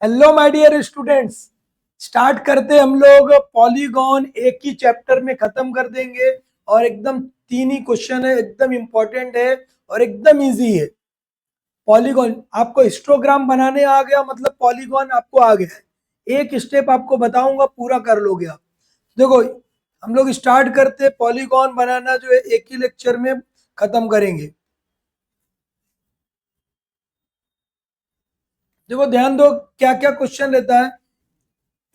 Hello my dear students. Start करते हम लोग पॉलीगॉन। एक ही चैप्टर में खत्म कर देंगे और एकदम तीन ही क्वेश्चन है, एकदम इंपॉर्टेंट है और एकदम इजी है। पॉलीगॉन आपको हिस्टोग्राम बनाने आ गया, मतलब पॉलीगॉन आपको आ गया है। एक स्टेप आपको बताऊंगा, पूरा कर लोगे आप। देखो, हम लोग स्टार्ट करते पॉलीगॉन बनाना, जो है एक ही लेक्चर में खत्म करेंगे। देखो ध्यान दो, क्या क्या क्वेश्चन रहता है।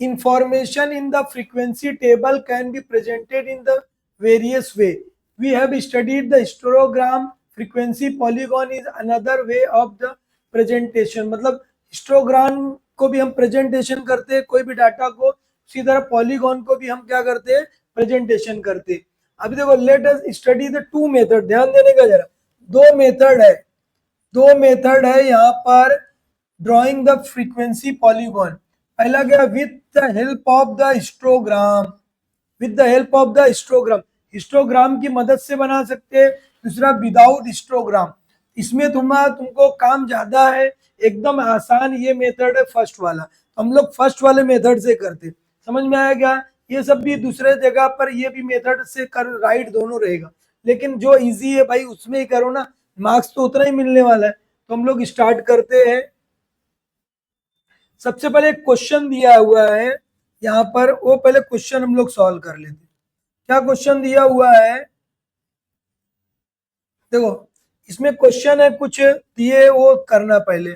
Information in the frequency table can be presented in the various way. We have studied the histogram. Frequency polygon is another way of the presentation. मतलब हिस्टोग्राम को भी हम प्रेजेंटेशन करते हैं, कोई भी डाटा को। उसी तरह पॉलीगॉन को भी हम क्या करते हैं, प्रेजेंटेशन करते हैं। अभी देखो, let us study the two method. ध्यान देने का जरा, दो मेथड है यहाँ पर ड्राइंग द फ्रीक्वेंसी पॉलीगॉन। पहला क्या, with the help of the histogram. With the help of the histogram, histogram की मदद से बना सकते हैं। दूसरा विदाउट हिस्टोग्राम। इसमें तुमको काम ज्यादा है, एकदम आसान ये मेथड है फर्स्ट वाला। हम लोग फर्स्ट वाले मेथड से करते। समझ में आया क्या? ये सब भी दूसरे जगह पर ये भी मेथड से कर, राइट दोनों रहेगा, लेकिन जो इजी है भाई उसमें ही करो ना, मार्क्स तो उतना ही मिलने वाला है। तो हम लोग स्टार्ट करते हैं। सबसे पहले एक क्वेश्चन दिया हुआ है यहाँ पर, वो पहले क्वेश्चन हम लोग सॉल्व कर लेते हैं। क्या क्वेश्चन दिया हुआ है? देखो, इसमें क्वेश्चन है कुछ दिए, वो करना पहले।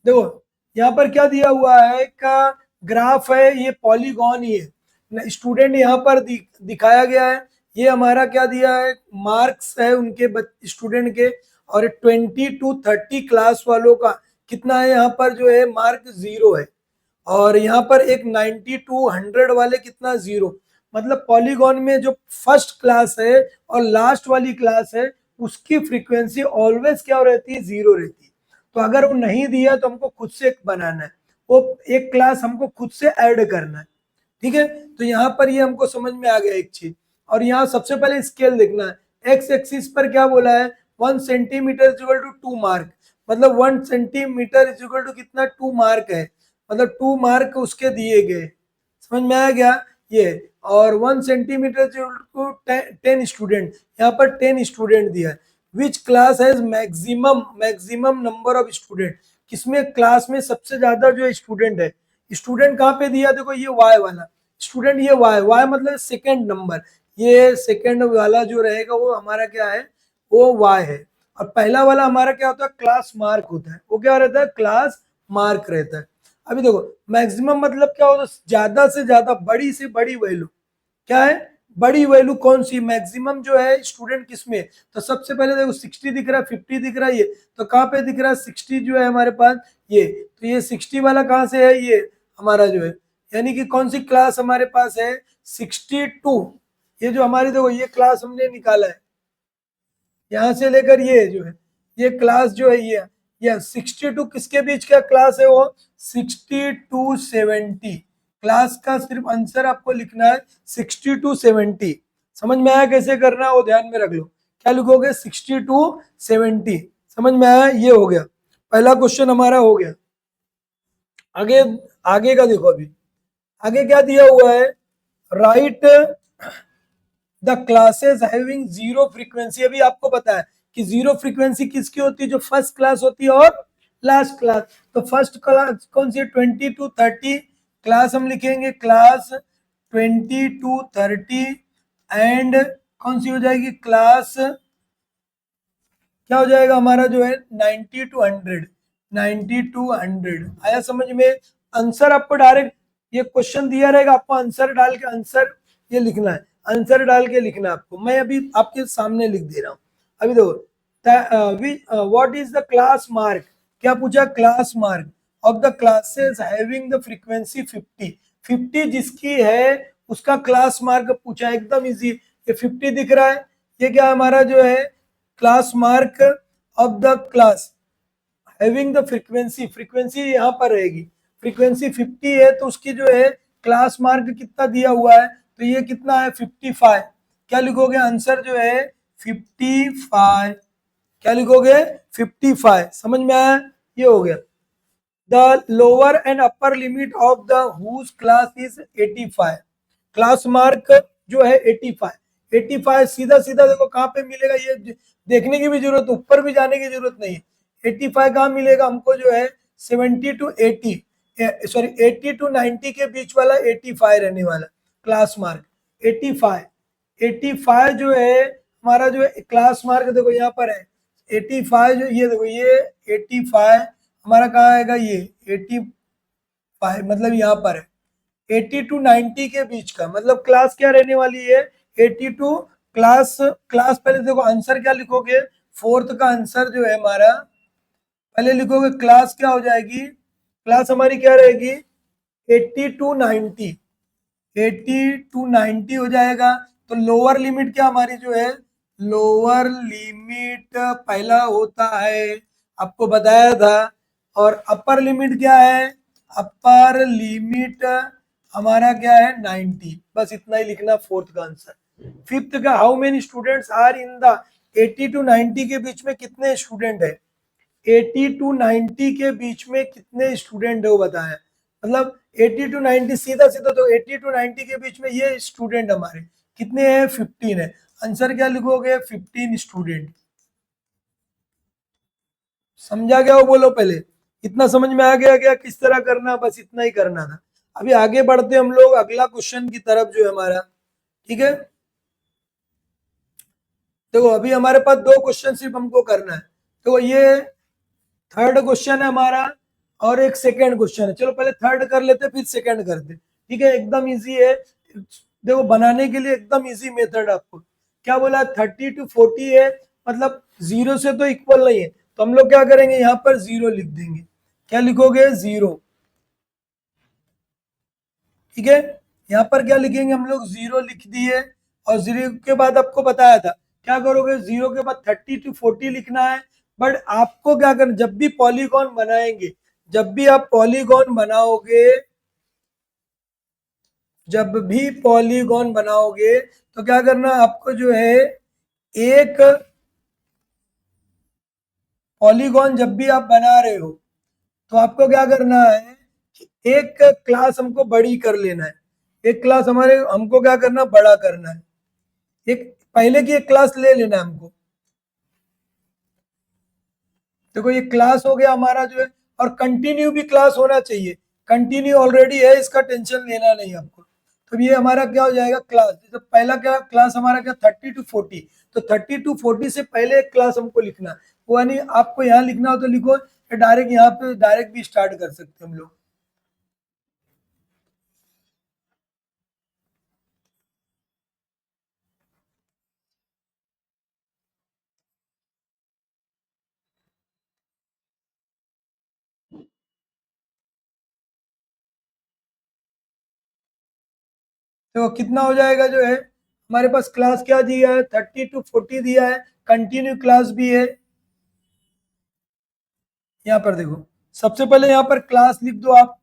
देखो यहाँ पर क्या दिया हुआ है, का ग्राफ है, ये पॉलीगॉन ही है। स्टूडेंट यहाँ पर दिखाया गया है। ये हमारा क्या दिया है, मार्क्स है उनके स्टूडेंट के। और 20 to 30 क्लास वालों का कितना है, यहाँ पर जो है मार्क 0 है। और यहाँ पर एक 90 to 100 वाले कितना, 0। मतलब पॉलीगॉन में जो फर्स्ट क्लास है और लास्ट वाली क्लास है, उसकी फ्रीक्वेंसी ऑलवेज क्या रहती है, 0 रहती है। तो अगर वो नहीं दिया तो हमको खुद से बनाना है, वो एक क्लास हमको खुद से ऐड करना है। ठीक है, तो यहाँ पर ये हमको समझ में आ गया एक चीज। और यहाँ सबसे पहले स्केल देखना है। एक्स एक्सिस पर क्या बोला है, 1 centimetre is equal to 2 mark. मतलब 1 सेंटीमीटर इज इक्वल टू कितना, 2 मार्क है। मतलब 2 मार्क उसके दिए गए। समझ में आ गया ये। और 1 centimetre is equal to 10 student, यहाँ पर 10 स्टूडेंट दिया है। Which class has maximum number of student, किसमें क्लास में सबसे ज्यादा जो स्टूडेंट है। स्टूडेंट कहाँ पे दिया, देखो ये वाई वाला स्टूडेंट, ये वाई मतलब सेकंड नंबर। ये सेकंड वाला जो रहेगा वो हमारा क्या है, वो वाई है। और पहला वाला हमारा क्या होता है, क्लास मार्क होता है। वो क्या रहता है, क्लास मार्क रहता है। अभी देखो, मैक्सिमम मतलब क्या होता है, ज्यादा से ज्यादा, बड़ी से बड़ी वैल्यू। क्या है, बड़ी वैल्यू कौन सी, मैक्सिमम जो है स्टूडेंट किसमें। तो सबसे पहले देखो 60 दिख रहा है, 50 दिख रहा है, ये तो कहाँ पे दिख रहा है, 60 जो है हमारे पास ये। तो ये 60 वाला कहाँ से है, ये हमारा जो है, यानी कि कौन सी क्लास हमारे पास है, 62। ये जो हमारी देखो ये क्लास हमने निकाला है, यहाँ से लेकर ये जो है, ये क्लास जो है ये 62 किसके बीच का क्लास है, वो 60 to 70 क्लास का सिर्फ आंसर आपको लिखना है 60 to 70। समझ में आया कैसे करना है, वो ध्यान में रख लो। क्या लिखोगे, 60 to 70। समझ में आया, ये हो गया पहला क्वेश्चन हमारा हो गया। आगे आगे का देखो, अभी आगे क्या दिया हुआ है, right the classes having zero frequency. अभी आपको पता है कि जीरो फ्रीक्वेंसी किसकी होती है, जो फर्स्ट क्लास होती है और लास्ट क्लास। तो फर्स्ट क्लास कौन सी है, 20 to 30 क्लास हम लिखेंगे, क्लास 20 to 30। एंड कौन सी हो जाएगी, क्लास क्या हो जाएगा हमारा जो है, 90 to 100। 90 to 100 आया समझ में। आंसर आपको डायरेक्ट ये क्वेश्चन दिया रहेगा, आपको आंसर डाल के आंसर ये लिखना है, आंसर डाल के लिखना है आपको। मैं अभी आपके सामने लिख दे रहा हूँ। अभी देखो, what is the class mark, क्या पूछा, class mark of the classes having the frequency 50। 50 जिसकी है उसका क्लास मार्क पूछा, एकदम इजी। ये 50 दिख रहा है, ये क्या हमारा जो है, class mark of the class having the frequency. Frequency यहाँ पर रहेगी, फ्रीक्वेंसी 50 है तो उसकी जो है क्लास मार्क कितना दिया हुआ है, तो ये कितना है, 55। क्या लिखोगे, आंसर जो है 55। क्या लिखोगे, 55। समझ में आया, ये हो गया। The lower and upper limit of the whose class is 85। Class mark जो है 85। 85 सीधा सीधा देखो कहाँ पे मिलेगा, ये देखने की भी जरूरत, ऊपर भी जाने की जरूरत नहीं है। 85 कहाँ मिलेगा हमको, जो है 70 टू 80, सॉरी 80 टू 90 के बीच वाला 85 रहने वाला क्लास मार्क। 85, 85 जो है हमारा, जो है क्लास मार्क देखो यहाँ पर है 85, जो ये देखो ये 85 हमारा कहाँ आएगा, ये 85 मतलब यहाँ पर है 80 टू 90 के बीच का, मतलब क्लास क्या रहने वाली है 80 टू क्लास। क्लास पहले देखो आंसर क्या लिखोगे, फोर्थ का आंसर जो है हमारा, पहले लिखोगे क्लास क्या हो जाएगी, क्लास हमारी क्या रहेगी 80 टू 90, 80 टू 90 हो जाएगा। तो लोअर लिमिट क्या हमारी जो है, लोअर लिमिट पहला होता है, आपको बताया था। और अपर लिमिट क्या है, अपर लिमिट हमारा क्या है 90, बस इतना ही लिखना फोर्थ का आंसर। फिफ्थ का, how many students are in the 80 to 90 के बीच में कितने स्टूडेंट है, 80 टू 90 के बीच में कितने स्टूडेंट है वो बताया। मतलब 80 टू 90 सीधा सीधा, तो 80 टू 90 के बीच में ये स्टूडेंट हमारे कितने हैं 15 है। आंसर क्या लिखोगे 15 स्टूडेंट। समझा गया वो, बोलो पहले, इतना समझ में आ गया क्या किस तरह करना, बस इतना ही करना था। अभी आगे बढ़ते हम लोग अगला क्वेश्चन की तरफ जो है हमारा, ठीक है। देखो अभी हमारे पास दो क्वेश्चन सिर्फ हमको करना है। तो ये थर्ड क्वेश्चन है हमारा और एक सेकंड क्वेश्चन है। चलो पहले थर्ड कर लेते फिर सेकंड करते, ठीक है, एकदम इजी है। देखो बनाने के लिए एकदम इजी मेथड आपको क्या बोला, 30 टू 40 है, मतलब जीरो से तो इक्वल नहीं है, तो हम लोग क्या करेंगे यहाँ पर जीरो लिख देंगे। क्या लिखोगे, जीरो, ठीक है। यहाँ पर क्या लिखेंगे हम लोग, जीरो लिख दिए। और जीरो के बाद आपको बताया था क्या करोगे, जीरो के बाद 30 टू 40 लिखना है। बट आपको क्या करना, जब भी पॉलीगॉन बनाएंगे, जब भी आप पॉलीगॉन बनाओगे, जब भी पॉलीगॉन बनाओगे तो क्या करना आपको, जो है एक पॉलीगॉन जब भी आप बना रहे हो तो आपको क्या करना है कि एक क्लास हमको बड़ी कर लेना है। एक क्लास हमारे हमको क्या करना, बड़ा करना है। एक पहले की एक क्लास ले लेना है हमको। देखो ये क्लास हो गया हमारा जो है, और कंटिन्यू भी क्लास होना चाहिए। कंटिन्यू ऑलरेडी है, इसका टेंशन लेना नहीं आपको। तो ये हमारा क्या हो जाएगा, क्लास। जैसे पहला क्या क्लास हमारा क्या 30 टू 40, तो 30 टू 40 से पहले एक क्लास हमको लिखना है। वो यानी आपको यहाँ लिखना हो तो लिखो, डायरेक्ट यहाँ पे डायरेक्ट भी स्टार्ट कर सकते हैं हम लोग। तो कितना हो जाएगा, जो है हमारे पास क्लास क्या दिया है 30 टू 40 दिया है, कंटिन्यू क्लास भी है। यहाँ पर देखो सबसे पहले यहाँ पर क्लास लिख दो आप,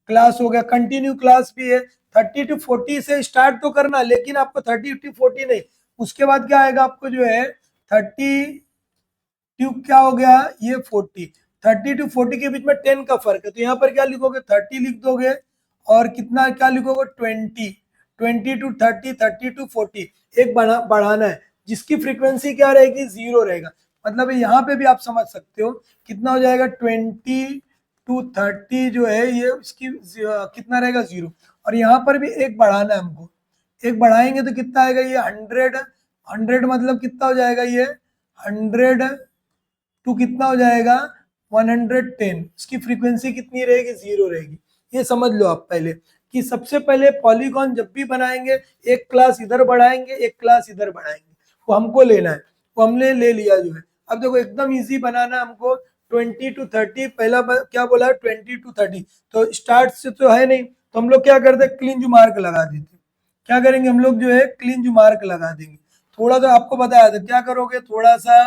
क्लास हो गया, कंटिन्यू क्लास भी है। 30 टू 40 से स्टार्ट तो करना, लेकिन आपको 30 टू 40 नहीं, उसके बाद क्या आएगा आपको, जो है 30 टू क्या हो गया ये 40, 30 टू 40 के बीच में 10 का फर्क है, तो यहाँ पर क्या लिखोगे 30 लिख दोगे। और कितना क्या लिखोगे 20, 20 टू 30, 30 टू 40, एक बढ़ाना है जिसकी फ्रीक्वेंसी क्या रहेगी, जीरो रहेगा। मतलब यहाँ पे भी आप समझ सकते हो कितना हो जाएगा 20 टू 30 जो है ये इसकी कितना रहेगा, जीरो। और यहाँ पर भी एक बढ़ाना है हमको, एक बढ़ाएंगे तो कितना आएगा ये 100, 100 मतलब कितना हो जाएगा ये 100 टू कितना हो जाएगा 110, इसकी फ्रीक्वेंसी कितनी रहेगी, जीरो रहेगी। ये समझ लो आप पहले कि सबसे पहले पॉलीगॉन जब भी बनाएंगे एक क्लास इधर बढ़ाएंगे एक क्लास इधर बढ़ाएंगे, वो हमको लेना है, वो हमने ले लिया जो है। अब देखो एकदम इजी बनाना है हमको, 20 टू 30, पहला क्या बोला 20 टू 30, तो स्टार्ट से तो है नहीं, तो हम लोग क्या करते हैं क्लींज मार्क लगा देते। क्या करेंगे हम लोग, जो है क्लींज मार्क लगा देंगे। थोड़ा सा आपको बताया था क्या करोगे, थोड़ा सा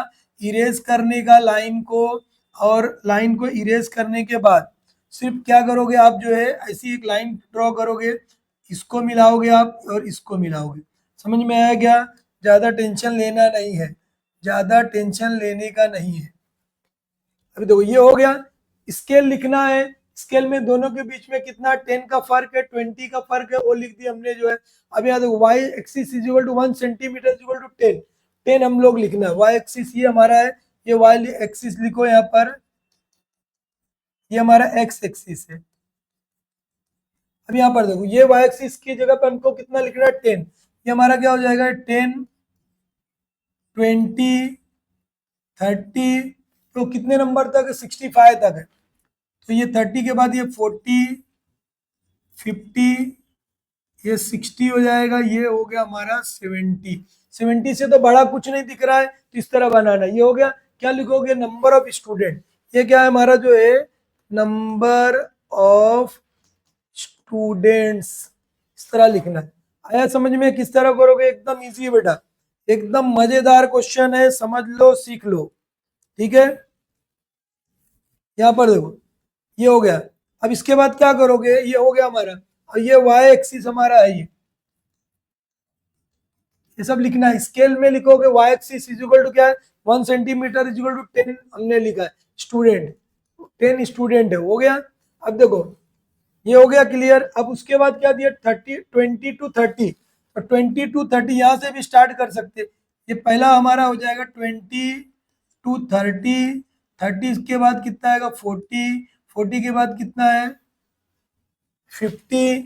इरेज करने का लाइन को, और लाइन को इरेज करने के बाद सिर्फ क्या करोगे आप, जो है ऐसी एक लाइन ड्रॉ करोगे, इसको मिलाओगे आप और इसको मिलाओगे। समझ में आया क्या, ज्यादा टेंशन लेना नहीं है, ज्यादा टेंशन लेने का नहीं है। अभी देखो ये हो गया, स्केल लिखना है, स्केल में दोनों के बीच में कितना 10 का फर्क है, 20 का फर्क है, वो लिख दिया हमने जो है। अब यहाँ देखो Y axis is equal to 1 centimetre is equal to 10, 10 हम लोग लिखना है, वाई एक्सिस ये हमारा है, ये वाई एक्सिस लिखो यहाँ पर, ये हमारा एक्स एक्सिस है। अब यहाँ पर देखो ये वाई एक्सिस की जगह पर हमको कितना लिखना है 10, ये हमारा क्या हो जाएगा 10, 20, 30, तो कितने नंबर तक है 65 तक है, तो ये 30 के बाद ये 40, 50, ये 60 हो जाएगा, ये हो गया हमारा 70, 70 से तो बड़ा कुछ नहीं दिख रहा है, तो इस तरह बनाना, ये हो गया। क्या लिखोगे, नंबर ऑफ स्टूडेंट, ये क्या है हमारा जो है नंबर ऑफ स्टूडेंट्स, इस तरह लिखना है। आया समझ में, किस तरह करोगे, एकदम इजी है बेटा, एकदम मजेदार क्वेश्चन है, समझ लो सीख लो, ठीक है। यहाँ पर देखो ये हो गया, अब इसके बाद क्या करोगे, ये हो गया हमारा, और ये वाई एक्सिस हमारा है, ये सब लिखना है, स्केल में लिखोगे Y axis is equal to क्या है 1 सेंटीमीटर इज इक्वल टू 10 हमने लिखा है, स्टूडेंट 10 स्टूडेंट है, हो गया। अब देखो ये हो गया क्लियर, अब उसके बाद क्या दिया 30, 20 टू 30, और 20 टू 30 यहाँ से भी स्टार्ट कर सकते, ये पहला हमारा हो जाएगा 20 टू 30, 30 के बाद कितना आएगा 40, 40 के बाद कितना है 50,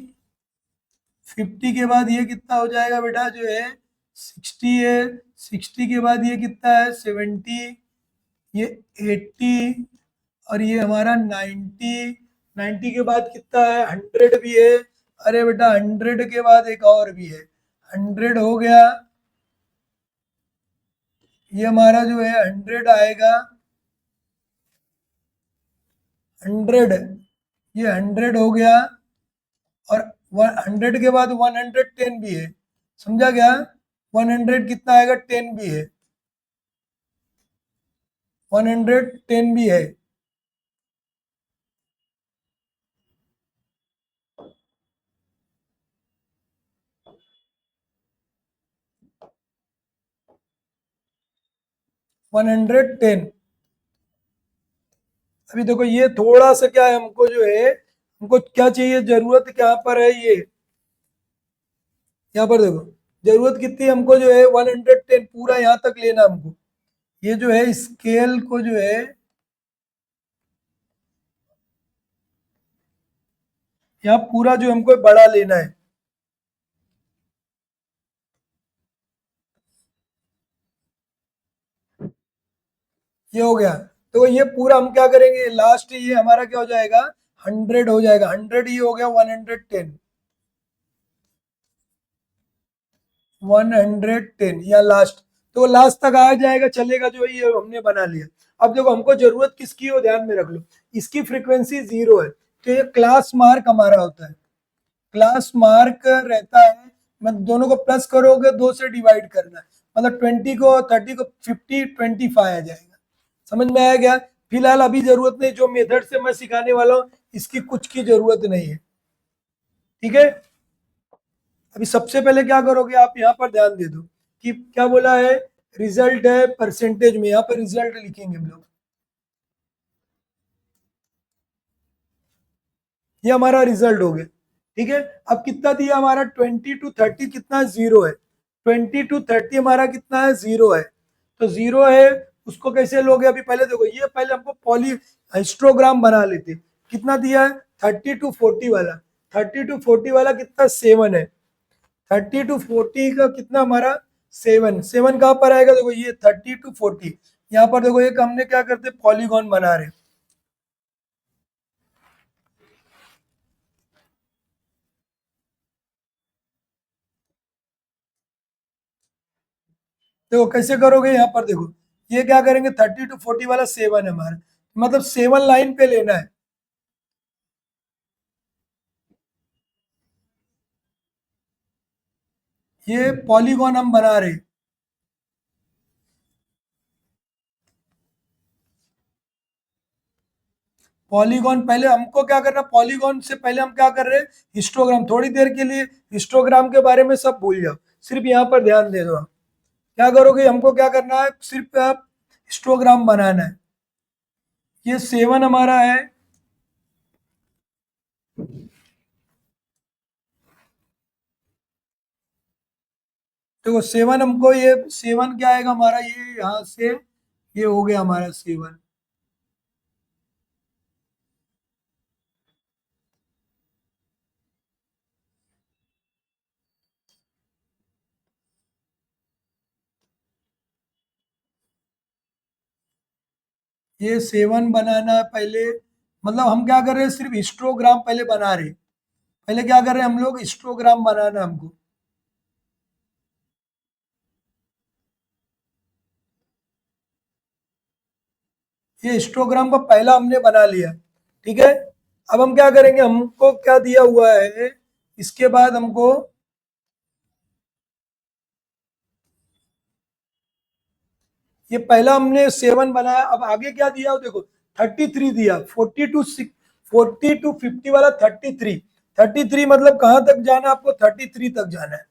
50 के बाद ये कितना हो जाएगा बेटा जो है 60 है, 60 के बाद ये कितना है 70, ये 80, और ये हमारा 90, 90 के बाद कितना है 100 भी है, अरे बेटा 100 के बाद एक और भी है 100 हो गया, ये हमारा जो है 100 आएगा, 100, ये 100 हो गया, और 100 के बाद 110 भी है, समझा क्या, 100 कितना आएगा 10 भी है, 110 भी है। वन 110, अभी देखो ये थोड़ा सा क्या है, हमको जो है हमको क्या चाहिए, जरूरत क्या पर है, ये यहाँ पर देखो जरूरत कितनी है हमको जो है 110 पूरा यहाँ तक लेना हमको, ये जो है स्केल को जो है यहाँ पूरा जो हमको बड़ा लेना है, ये हो गया। तो ये पूरा हम क्या करेंगे, लास्ट ये हमारा क्या हो जाएगा 100 हो जाएगा, 100 ये हो गया 110, 110 या लास्ट, तो लास्ट तक आ जाएगा चलेगा, जो है ये हमने बना लिया। अब देखो हमको जरूरत किसकी हो, ध्यान में रख लो, इसकी फ्रीक्वेंसी 0 है, तो ये क्लास मार्क हमारा होता है, क्लास मार्क रहता है, मतलब दोनों को प्लस करोगे 2 से डिवाइड करना है, मतलब 20 को 30 को 50, 25 आ जाएगा, समझ में आया क्या। फिलहाल अभी जरूरत नहीं, जो मेथड से मैं सिखाने वाला हूँ इसकी कुछ की जरूरत नहीं है, ठीक है। अभी सबसे पहले क्या करोगे, आप यहाँ पर ध्यान दे दो कि क्या बोला है, रिजल्ट है परसेंटेज में, यहाँ पर रिजल्ट लिखेंगे हम लोग, ये हमारा रिजल्ट हो गया, ठीक है। अब कितना दिया हमारा 20 टू 30 कितना 0 है, 20 टू 30 हमारा कितना है 0 है, तो 0 है, उसको कैसे लोगे, अभी पहले देखो ये पहले हमको पॉली हिस्टोग्राम बना लेते, कितना दिया है 30 टू 40 वाला, 30 टू 40 वाला कितना 7 है, 30 टू 40 का कितना हमारा 7, 7 कहाँ पर आएगा, देखो ये 30 टू 40, यहाँ पर देखो एक हमने क्या करते पॉलीगॉन बना रहे, देखो कैसे करोगे, यहाँ पर देखो ये क्या करेंगे 30 टू 40 वाला 7 है हमारा, मतलब 7 लाइन पे लेना है, ये पॉलीगॉन हम बना रहे, पॉलीगॉन पहले हमको क्या करना, पॉलीगॉन से पहले हम क्या कर रहे हैं हिस्टोग्राम, थोड़ी देर के लिए हिस्टोग्राम के बारे में सब भूल जाओ, सिर्फ यहाँ पर ध्यान दे दो आप, क्या करोगे हमको क्या करना है, सिर्फ आप हिस्टोग्राम बनाना है, ये 7 हमारा है। देखो 7 हमको, ये 7 क्या आएगा हमारा, ये यहाँ से ये हो गया हमारा 7। ये 7 बनाना है पहले, मतलब हम क्या कर रहे हैं, सिर्फ हिस्टोग्राम पहले बना रहे हैं। पहले क्या कर रहे हैं हम लोग, हिस्टोग्राम बनाना है हमको। ये हिस्टोग्राम का पहला हमने बना लिया, ठीक है। अब हम क्या करेंगे, हमको क्या दिया हुआ है, इसके बाद हमको ये पहला हमने 7 बनाया, अब आगे क्या दिया हो देखो, 33 दिया, 40 to 50 वाला 33। 33 मतलब कहाँ तक जाना है आपको, 33 तक जाना है।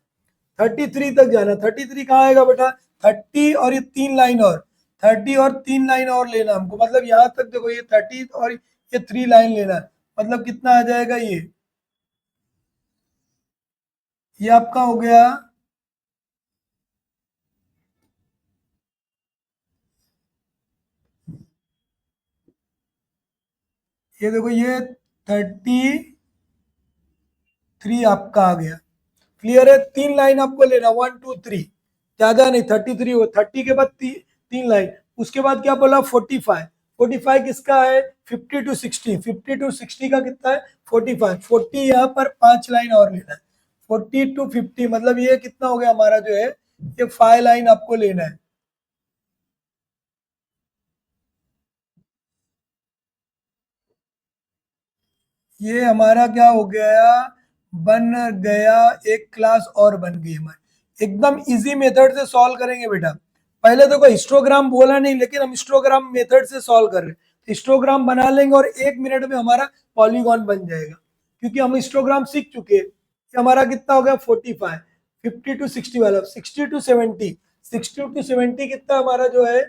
33 तक जाना है, 33 कहाँ आएगा बेटा, 30 और ये 3 लाइन और, 30 और 3 लाइन और लेना हमको, मतलब यहाँ तक देखो, ये 30 और ये 3 लाइन लेना है, मतलब कितना आ जाएगा ये आपका हो गया, ये देखो ये 33 आपका आ गया। क्लियर है, 3 लाइन आपको लेना, 1 2 3, ज्यादा नहीं, 33 हो, 30 के बाद 3 लाइन। उसके बाद क्या बोला, 45। 45 किसका है, 50 to 60, 50 to 60 का कितना है, 45। 40 यहाँ पर 5 लाइन और लेना है, 40 to 50, मतलब ये कितना हो गया हमारा जो है, ये 5 लाइन आपको लेना है। ये हमारा क्या हो गया, बन गया, एक क्लास और बन गई हमारी। एकदम इजी मेथड से सॉल्व करेंगे बेटा। पहले देखो हिस्टोग्राम बोला नहीं, लेकिन हम हिस्टोग्राम मेथड से सॉल्व कर रहे हैं। हिस्टोग्राम बना लेंगे और 1 मिनट में हमारा पॉलीगॉन बन जाएगा, क्योंकि हम हिस्टोग्राम सीख चुके हैं। ये हमारा कितना हो गया, 45। 50 to 60 वाला, 60 to 70, 60 to 70 कितना हमारा जो है,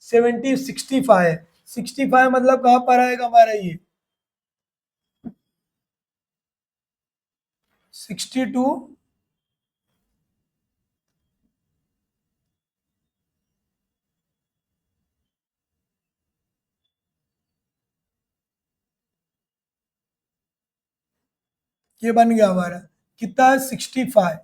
65 है। 65 मतलब कहाँ पर आएगा हमारा ये 62, ये बन गया हमारा, कितना है, 65।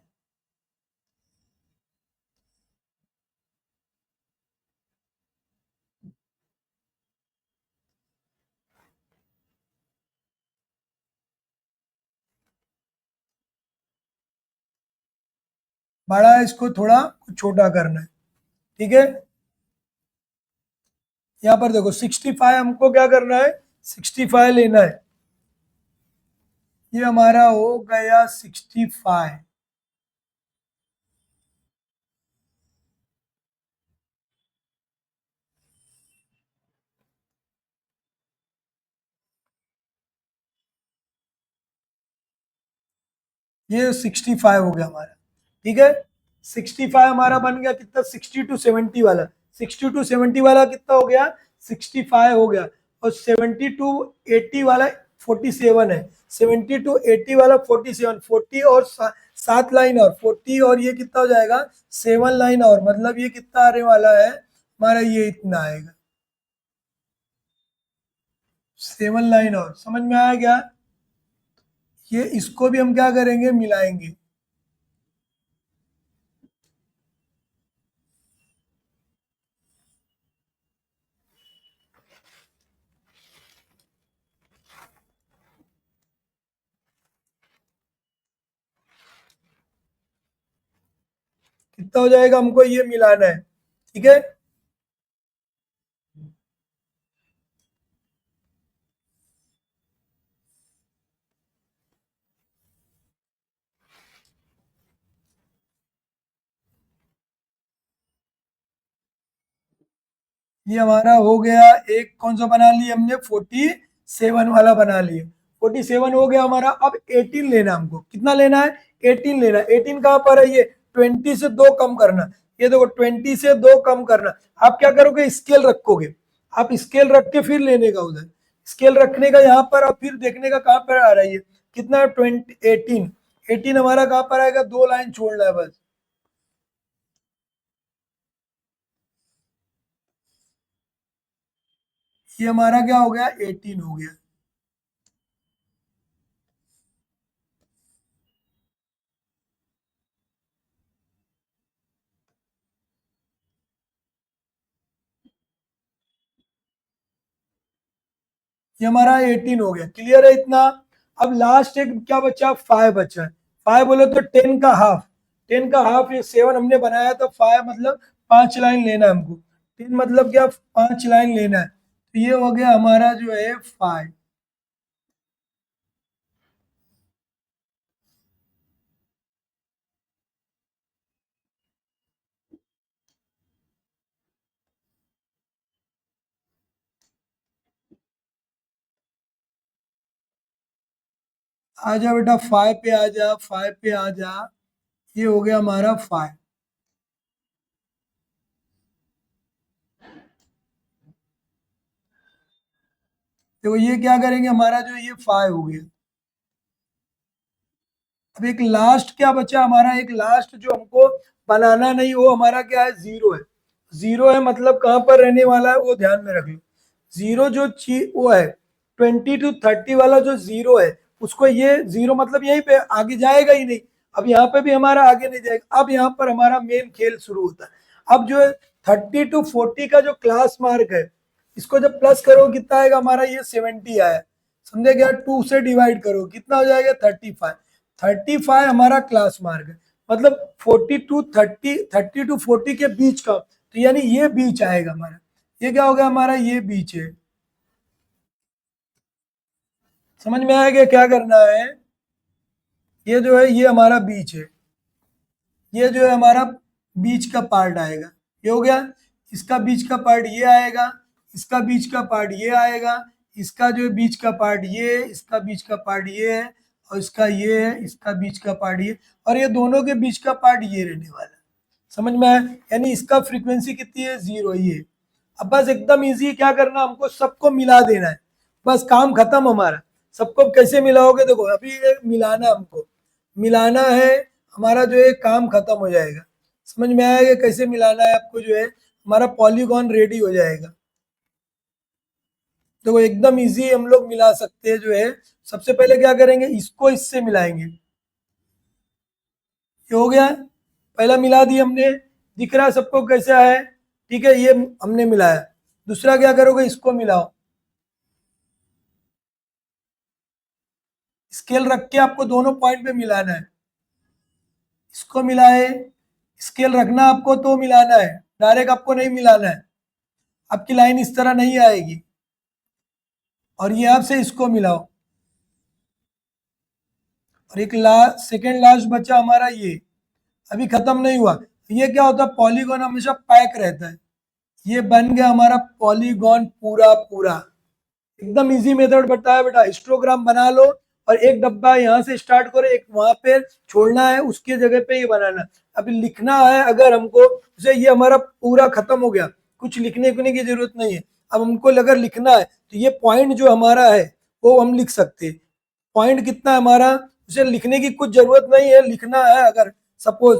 बड़ा है, इसको थोड़ा छोटा करना है, ठीक है। यहाँ पर देखो 65 हमको क्या करना है, 65 लेना है। ये हमारा हो गया 65। ये 65 हो गया हमारा, ठीक है। 65 हमारा बन गया कितना, 60 to 70 वाला। 60 to 70 वाला कितना हो गया, 65 हो गया। और 70 to 80 वाला 47 है। 70 to 80 वाला 47, 40 और 7 लाइन और 40, और ये कितना हो जाएगा, 7 लाइन और, मतलब ये कितना आने वाला है हमारा, ये इतना आएगा, 7 लाइन और। समझ में आया क्या, ये इसको भी हम क्या करेंगे, मिलाएंगे। कितना हो जाएगा, हमको ये मिलाना है, ठीक है। ये हमारा हो गया, एक कौन सा बना लिया हमने, 47 वाला बना लिया। 47 हो गया हमारा। अब 18 लेना हमको, कितना लेना है, 18 लेना है। 18 कहाँ पर है, ये 20 से 2 कम करना। ये देखो 20 से 2 कम करना। आप क्या करोगे, स्केल रखोगे। आप स्केल रख के फिर लेने का उधर, स्केल रखने का यहाँ पर, और फिर देखने का कहाँ पर आ रही है, कितना 18, 18 हमारा कहाँ पर आएगा, 2 लाइन छोड़ना है बस। ये हमारा क्या हो गया, 18 हो गया। ये हमारा 18 हो गया, क्लियर है इतना। अब लास्ट एक क्या बचा, 5 बचा है। 5 बोले तो 10 का हाफ, 10 का हाफ ये 7 हमने बनाया, तो 5 मतलब 5 लाइन लेना है हमको, 10 मतलब क्या, 5 लाइन लेना है, तो ये हो गया हमारा जो है 5। आ जा बेटा 5 पे आ जा, 5 पे आ जा, ये हो गया हमारा 5। देखो ये क्या करेंगे, हमारा जो ये 5 हो गया। अब एक लास्ट क्या बचा हमारा, एक लास्ट जो हमको बनाना नहीं, वो हमारा क्या है, 0 है। 0 है मतलब कहाँ पर रहने वाला है, वो ध्यान में रख लो। 0 जो चीज वो है, 20 to 30 वाला जो 0 है, उसको ये 0 मतलब यहीं पे आगे जाएगा ही नहीं। अब यहाँ पे भी हमारा आगे नहीं जाएगा। अब यहाँ पर हमारा मेन खेल शुरू होता है। अब जो है 30 to 40 का जो क्लास मार्क है, इसको जब प्लस करो कितना आएगा हमारा, ये 70 आया, समझे क्या, 2 से डिवाइड करो कितना हो जाएगा, 35। 35 हमारा क्लास मार्क है, मतलब 40 to 30, 30 to 40 के बीच का, तो यानी ये बीच आएगा हमारा। ये क्या होगा हमारा, ये बीच है। समझ में आएगा क्या करना है, ये जो है ये हमारा बीच है, ये जो है हमारा बीच का पार्ट आएगा। ये हो गया, इसका बीच का पार्ट ये आएगा, इसका बीच का पार्ट ये आएगा, इसका जो बीच का पार्ट ये, इसका बीच का पार्ट ये है, और इसका ये है, इसका बीच का पार्ट ये, और ये दोनों के बीच का पार्ट ये रहने वाला है। समझ में आया, यानी इसका फ्रीक्वेंसी कितनी है, 0 ही है। अब बस एकदम इजी, क्या करना हमको, सबको मिला देना है, बस काम खत्म हमारा। सबको कैसे मिलाओगे, देखो अभी ये मिलाना हमको, मिलाना है, हमारा जो है काम खत्म हो जाएगा। समझ में आएगा कैसे मिलाना है आपको, जो है हमारा पॉलीगॉन रेडी हो जाएगा। देखो एकदम इजी हम लोग मिला सकते हैं, जो है सबसे पहले क्या करेंगे, इसको इससे मिलाएंगे। ये हो गया, पहला मिला दिया हमने, दिख रहा है सबको कैसा है, ठीक है, ये हमने मिलाया। दूसरा क्या करोगे, इसको मिलाओ, स्केल रख के आपको दोनों पॉइंट पे मिलाना है। इसको मिलाए, स्केल रखना आपको तो मिलाना है, डायरेक्ट आपको नहीं मिलाना है, आपकी लाइन इस तरह नहीं आएगी। और ये आपसे इसको मिलाओ, और एक सेकेंड लास्ट बचा हमारा ये, अभी खत्म नहीं हुआ। ये क्या होता है, पॉलीगॉन हमेशा पैक रहता है, ये बन गया हमारा पॉलीगॉन पूरा पूरा। एकदम इजी मेथड बताया बेटा, हिस्टोग्राम बना लो, और एक डब्बा यहाँ से स्टार्ट करो, एक वहां पे छोड़ना है, उसके जगह पे ये बनाना। अभी लिखना है अगर हमको, उसे ये हमारा पूरा खत्म हो गया, कुछ लिखने की जरूरत नहीं है। अब हमको अगर लिखना है, तो ये पॉइंट जो हमारा है वो हम लिख सकते हैं। पॉइंट कितना है हमारा, उसे लिखने की कुछ जरूरत नहीं है, लिखना है अगर सपोज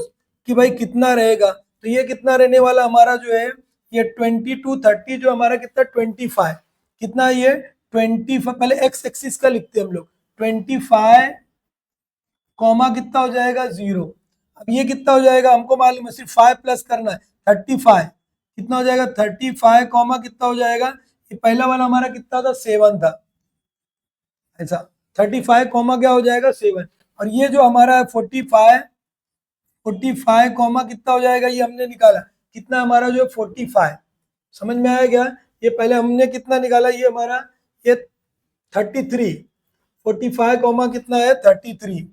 कि भाई कितना रहेगा, तो ये कितना रहने वाला हमारा जो है, ये 20 to 30 जो हमारा कितना, 25, कितना ये 25, पहले एक्स एक्सिस का लिखते हैं हम लोग, 25 कॉमा कितना हो जाएगा, 0। अब ये कितना हो जाएगा हमको मालूम है, सिर्फ 5 प्लस करना है, 35 कितना हो जाएगा, 35 कॉमा कितना हो जाएगा, ये पहला वाला हमारा कितना था, 7 था, ऐसा 35 कॉमा क्या हो जाएगा, 7। और ये जो हमारा है 45 कॉमा कितना हो जाएगा, ये हमने निकाला, कितना हमारा जो 45, समझ में आया क्या। ये पहले हमने कितना निकाला, ये हमारा ये 33, 45 कॉमा कितना है, 33।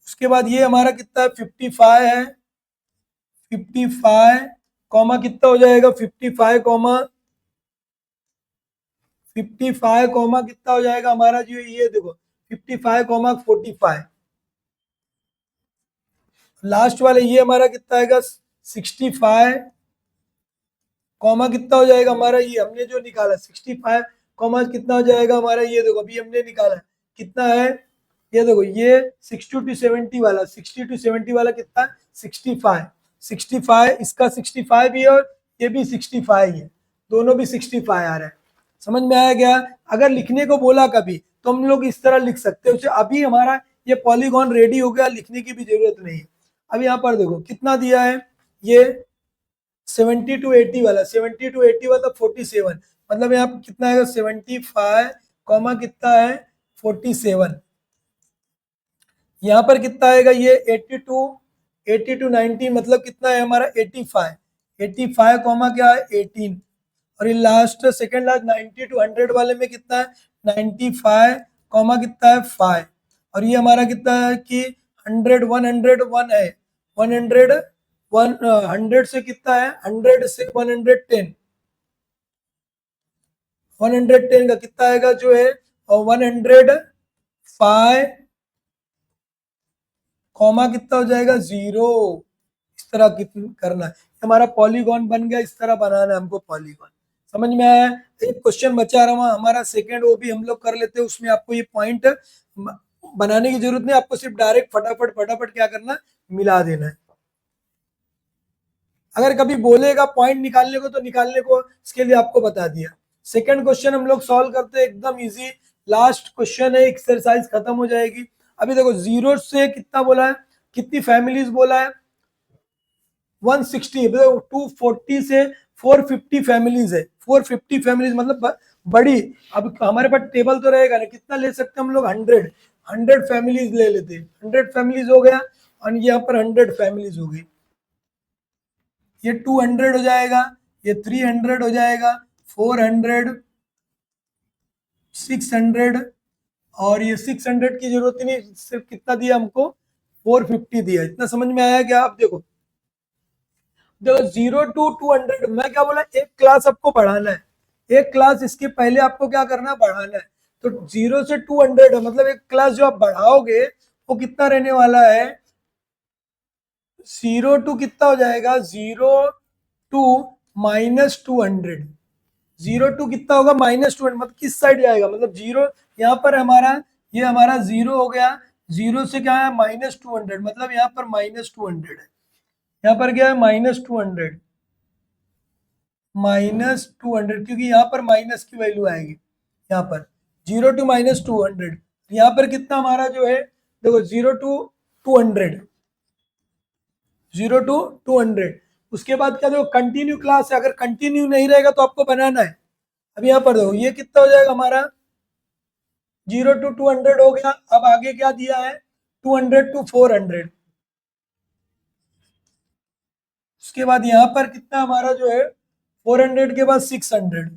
उसके बाद ये हमारा कितना है, 55 है, 55 कॉमा कितना हो जाएगा, 55 कॉमा 55 कॉमा कितना हो जाएगा हमारा जो ये देखो, 55 कॉमा 45। लास्ट वाले ये हमारा कितना आएगा, 65 कॉमा कितना हो जाएगा हमारा, ये हमने जो निकाला 65, कॉमा कितना हो जाएगा हमारा, ये देखो अभी हमने निकाला कितना है, ये देखो ये 60 to 70 वाला, 60 to 70 वाला कितना है 65, 65 इसका 65 ही है और ये भी 65 ही है, दोनों भी 65 आ रहा है। समझ में आया क्या? अगर लिखने को बोला कभी तो हम लोग इस तरह लिख सकते हैं। अभी हमारा ये पॉलीगॉन रेडी हो गया, लिखने की भी जरूरत नहीं है। अब यहाँ पर देखो कितना दिया है, ये 70 to 80 वाला, 70 to 80 वाला 47, मतलब यहाँ पर कितना आएगा 75 कॉमा कितना है 47, यहाँ पर कितना आएगा ये 80 to 90 मतलब कितना है हमारा 85, 85 कॉमा क्या है 18, और ये लास्ट सेकंड लास्ट 90 to 100 वाले में कितना है 95 कॉमा कितना है 5, और ये हमारा कितना है कि 100 है, 100 से कितना है 100 से 110, 110 का कितना आएगा जो है 105 कॉमा कितना हो जाएगा 0, इस तरह करना है। हमारा पॉलीगॉन बन गया, इस तरह बनाना है हमको पॉलीगॉन। समझ में आया? एक क्वेश्चन बचा रहा हमारा सेकंड, वो भी हम लोग कर लेते हैं, उसमें आपको ये पॉइंट बनाने की जरूरत नहीं, आपको सिर्फ डायरेक्ट फटाफट फटाफट क्या करना, मिला देना है। अगर कभी बोलेगा पॉइंट निकालने को तो निकालने को इसके लिए आपको बता दिया। सेकंड क्वेश्चन हम लोग सॉल्व करते हैं, एकदम इजी, लास्ट क्वेश्चन है, एक्सरसाइज खत्म हो जाएगी। अभी देखो 0 से कितना बोला है, कितनी फैमिलीज बोला है 160, 240 से 450 फैमिलीज है, 450 फैमिलीज मतलब बड़ी। अब हमारे पास टेबल तो रहेगा ना, कितना ले सकते हैं हम लोग 100 फैमिलीज ले लेते हैं, 100 फैमिलीज हो गया, और यहाँ पर 100 फैमिलीज हो गई, ये 200 हो जाएगा, ये 300 हो जाएगा, 400, 600, और ये 600 की जरूरत ही नहीं, सिर्फ कितना दिया हमको 450 दिया। इतना समझ में आया क्या? आप देखो देखो 0 to 200, मैं क्या बोला, एक क्लास आपको बढ़ाना है, एक क्लास इसके पहले आपको क्या करना है, बढ़ाना है। तो 0 से 200 है, मतलब एक क्लास जो आप बढ़ाओगे वो कितना रहने वाला है, 0 to कितना हो जाएगा 0 to -200, 0 to कितना होगा -200, मतलब किस साइड जाएगा, मतलब 0 यहाँ पर हमारा, ये हमारा 0 हो गया, 0 से क्या है -200, मतलब यहाँ पर -200 है, यहाँ पर क्या है -200, -200, क्योंकि यहाँ पर माइनस की वैल्यू आएगी, यहाँ पर 0 to -200, यहाँ पर कितना हमारा जो है, देखो 0 to 200, 0 to 200, उसके बाद क्या, देखो कंटिन्यू क्लास है, अगर कंटिन्यू नहीं रहेगा तो आपको बनाना है। अब यहाँ पर देखो ये कितना हो जाएगा हमारा, 0 to 200 हो गया, अब आगे क्या दिया है 200 to 400, उसके बाद यहाँ पर कितना हमारा जो है 400 के बाद 600,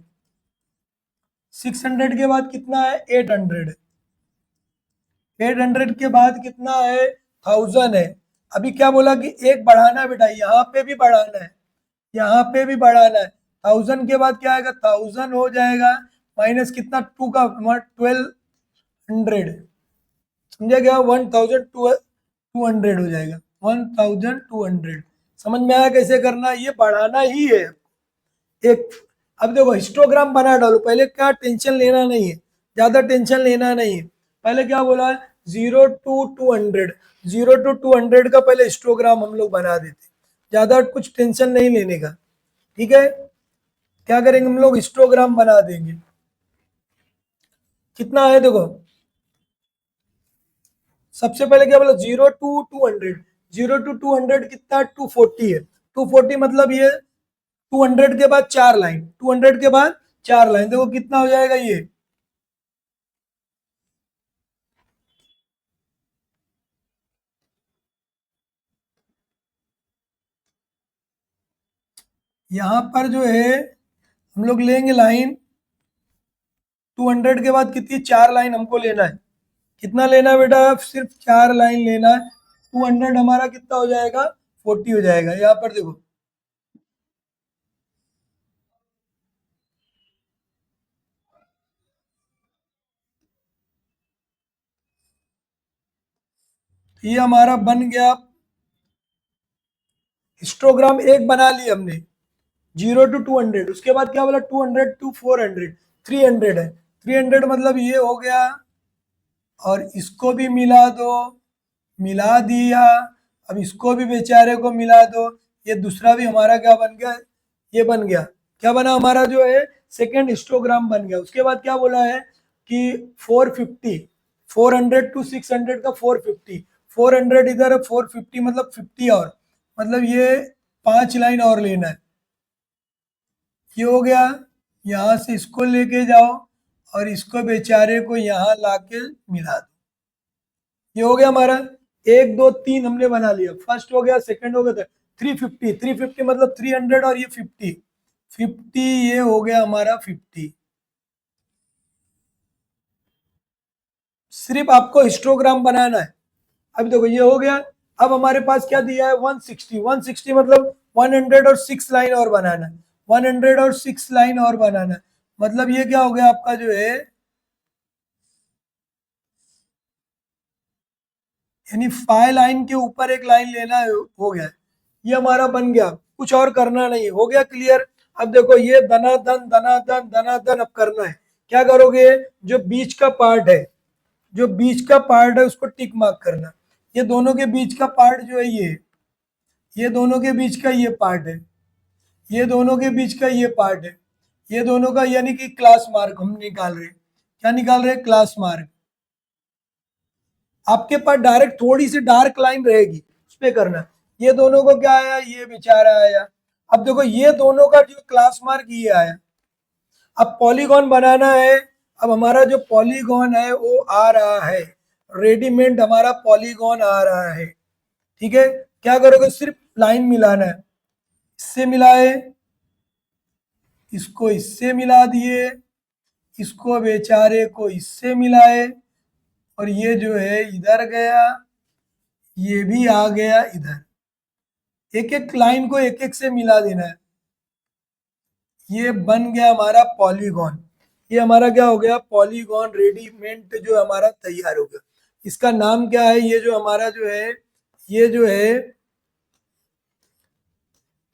600 के बाद कितना है 800, 800 के बाद कितना है 1000 है। अभी क्या बोला कि एक बढ़ाना है बेटा, यहाँ पे भी बढ़ाना है, यहाँ पे भी बढ़ाना है, 1000 के बाद क्या आएगा 1000 हो जाएगा, माइनस कितना 2 का 1200, समझा गया, 1200 हो जाएगा, 1200। समझ में आया कैसे करना है? ये बढ़ाना ही है एक। अब देखो हिस्टोग्राम बना डालो, पहले क्या टेंशन लेना नहीं है, ज्यादा टेंशन लेना नहीं है। पहले क्या बोला है 0 to 200, 0 to 200 का पहले हिस्टोग्राम हम लोग बना देते, ज्यादा कुछ टेंशन नहीं लेने का। ठीक है, क्या करेंगे हम लोग हिस्टोग्राम बना देंगे। कितना है देखो, सबसे पहले क्या बोला 0 to 200, 0 to 200 कितना 240 है, 240 मतलब ये 200 के बाद 4 लाइन, 200 के बाद 4 लाइन, देखो कितना हो जाएगा ये, यहाँ पर जो है हम लोग लेंगे लाइन, 200 के बाद कितनी 4 लाइन हमको लेना है, कितना लेना है बेटा, सिर्फ 4 लाइन लेना है, 200 हमारा कितना हो जाएगा 40 हो जाएगा। यहाँ पर देखो ये हमारा बन गया, हिस्टोग्राम एक बना लिया हमने, 0 to 200, उसके बाद क्या बोला 200 to 400, 300 है, 300 मतलब ये हो गया, और इसको भी मिला दो, मिला दिया, अब इसको भी बेचारे को मिला दो, ये दूसरा भी हमारा क्या बन गया, ये बन गया, क्या बना हमारा जो है सेकेंड हिस्टोग्राम बन गया। उसके बाद क्या बोला है कि 450, 400 to 600 का 450, 400 इधर है, 450 मतलब 50 और, मतलब ये 5 लाइन और लेना है, ये हो गया। यहाँ से इसको लेके जाओ और इसको बेचारे को यहाँ लाके मिला दो, ये हो गया हमारा 1 2 3 हमने बना लिया, फर्स्ट हो गया, सेकंड हो गया, 350, 350 मतलब 300 और ये 50, 50 ये हो गया हमारा 50। सिर्फ आपको हिस्टोग्राम बनाना है। अब देखो ये हो गया, अब हमारे पास क्या दिया है 160, 160 मतलब 106 लाइन और बनाना है, 106 लाइन और बनाना है, मतलब ये क्या हो गया आपका जो है, यानी 5 लाइन के ऊपर एक लाइन लेना है, हो गया, ये हमारा बन गया, कुछ और करना नहीं, हो गया क्लियर। अब देखो ये धनाधन धनाधन धनाधन अब करना है, क्या करोगे, जो बीच का पार्ट है, जो बीच का पार्ट है उसको टिक मार्क करना, ये दोनों के बीच का पार्ट जो है ये दोनों के बीच का ये पार्ट है, ये दोनों के बीच का ये पार्ट है, ये दोनों का यानी कि क्लास मार्क हम निकाल रहे हैं, क्या निकाल रहे हैं, क्लास मार्क। आपके पास डायरेक्ट थोड़ी सी डार्क लाइन रहेगी उस पे करना, ये दोनों को क्या आया, ये बेचारा आया। अब देखो ये दोनों का जो क्लास मार्क ये आया, अब पॉलीगॉन बनाना है, अब हमारा जो पॉलीगॉन है वो आ रहा है, रेडीमेड हमारा पॉलीगॉन आ रहा है, ठीक है। क्या करोगे, सिर्फ लाइन मिलाना है, इससे मिलाए, इसको इससे मिला दिए, इसको बेचारे को इससे मिलाए, और ये जो है इधर गया, ये भी आ गया इधर, एक एक लाइन को एक एक से मिला देना है, ये बन गया हमारा पॉलीगॉन। ये हमारा क्या हो गया, पॉलीगॉन रेडीमेड जो हमारा तैयार हो गया। इसका नाम क्या है, ये जो हमारा जो है, ये जो है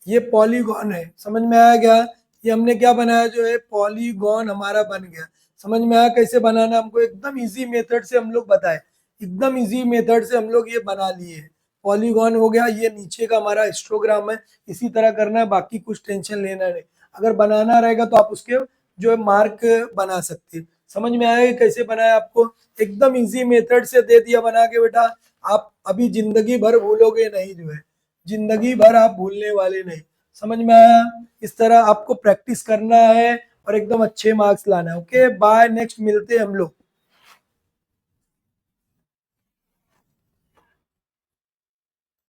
ये पॉलीगॉन है, समझ में आया क्या, ये हमने क्या बनाया जो है पॉलीगॉन हमारा बन गया। समझ में आया कैसे बनाना, हमको एकदम इजी मेथड से हम लोग बताए, एकदम इजी मेथड से हम लोग ये बना लिए हैं। पॉलीगॉन हो गया, ये नीचे का हमारा हिस्टोग्राम है, इसी तरह करना है, बाकी कुछ टेंशन लेना नहीं। अगर बनाना रहेगा तो आप उसके जो है मार्क बना सकते हैं। समझ में आया कि कैसे बनाया, आपको एकदम इजी मेथड से दे दिया बना के बेटा, आप अभी जिंदगी भर भूलोगे नहीं जो है, जिंदगी भर आप भूलने वाले नहीं। समझ में आया, इस तरह आपको प्रैक्टिस करना है और एकदम अच्छे मार्क्स लाना है। ओके बाय, नेक्स्ट मिलते हैं हम लोग।